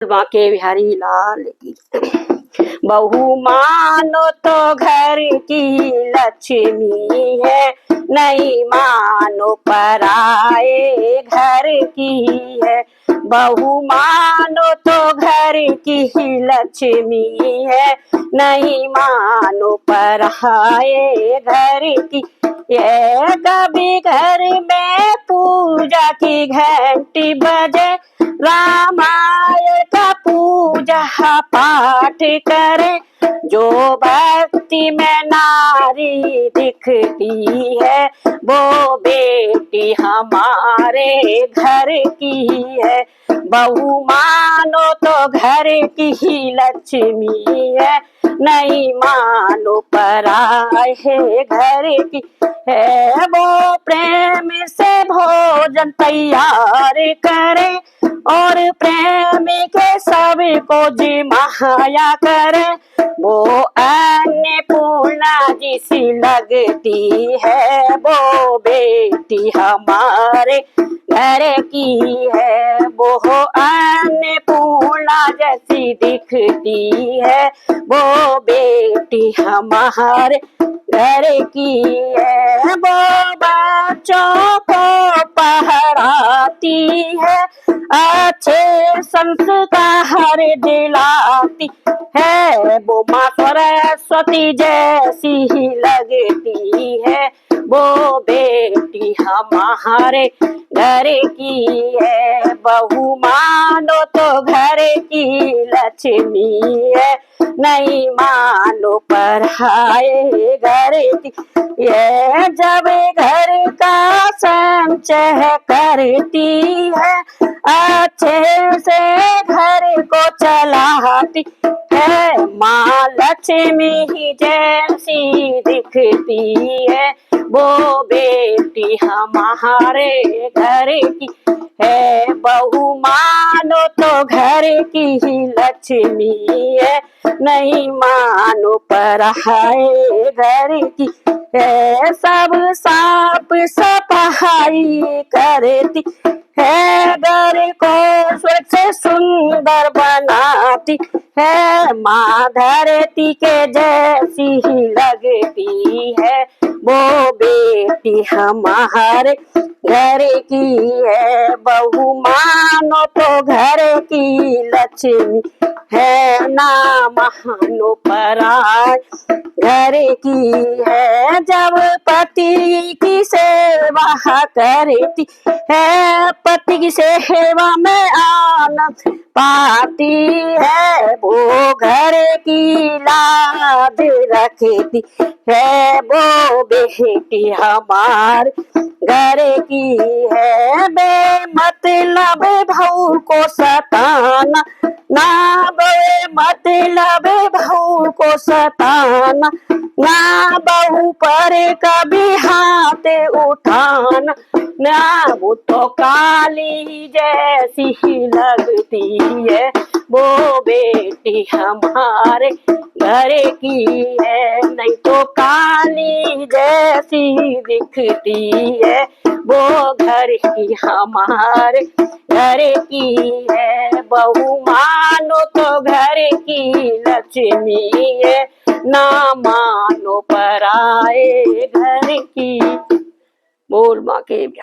बांके बिहारी लाल की। बहू मानो तो घर की लक्ष्मी है, नहीं मानो पराए घर की है। बहू मानो तो घर की लक्ष्मी है, नहीं मानो पराए घर की। ये कभी घर में पूजा की घंटी बजे, रामायण का पूजा पाठ करे। जो भक्ति में नारी दिखती है, वो बेटी हमारे घर की है। बहू मानो तो घर की ही लक्ष्मी है, नहीं मानो पराए घर की है। वो प्रेम से भोजन तैयार करे, और प्रेम के सबको जिमाया करे। वो अन्नपूर्णा जिसी लगती है, वो बेटी हमारे घर की है। वो अन्नपूर्णा जैसी दिखती है, वो बेटी हमारे घर की है। वो बच्चों को पढ़ाती है, अच्छे संस्कार दिलाती है। वो माँ सरस्वती जैसी ही लगती है, वो बेटी हमारे घर की है। बहू मानो तो घर की लक्ष्मी है, नहीं मानो पराए घर की। ये जब घर का संचय करती है, अच्छे से घर को चलाती है। माँ लक्ष्मी ही जैसी दिखती है, वो बेटी हमारे घर की है। बहू मानो तो घर की ही लक्ष्मी है, नहीं मानो पराए घर की है। सब साफ सफाई करती है, घर को स्वर्ग से सुंदर बनाती है। माँ धरती के जैसी ही लगती है, वो बेटी हमारे घर की है। बहू मानो तो घर की लक्ष्मी है, ना मानो पराए घर की है। जब पति की सेवा करती है, पति की सेवा में आनंद पाती है। वो घर की लाज रखती है, वो बेटी हमारे घर की है। बेमतलब बहू को सताना, ना बेमतलब बहू को सताना, ना बहू पर कभी हाथ उठाना। ना वो तो काली जैसी ही लगती है, वो बेटी हमारे घर की है। नहीं तो काली जैसी दिखती है, वो घर की हमारे घर की है। बहू मानो तो घर की लक्ष्मी है, ना मानो पराए घर की। बोल बांके बिहारी।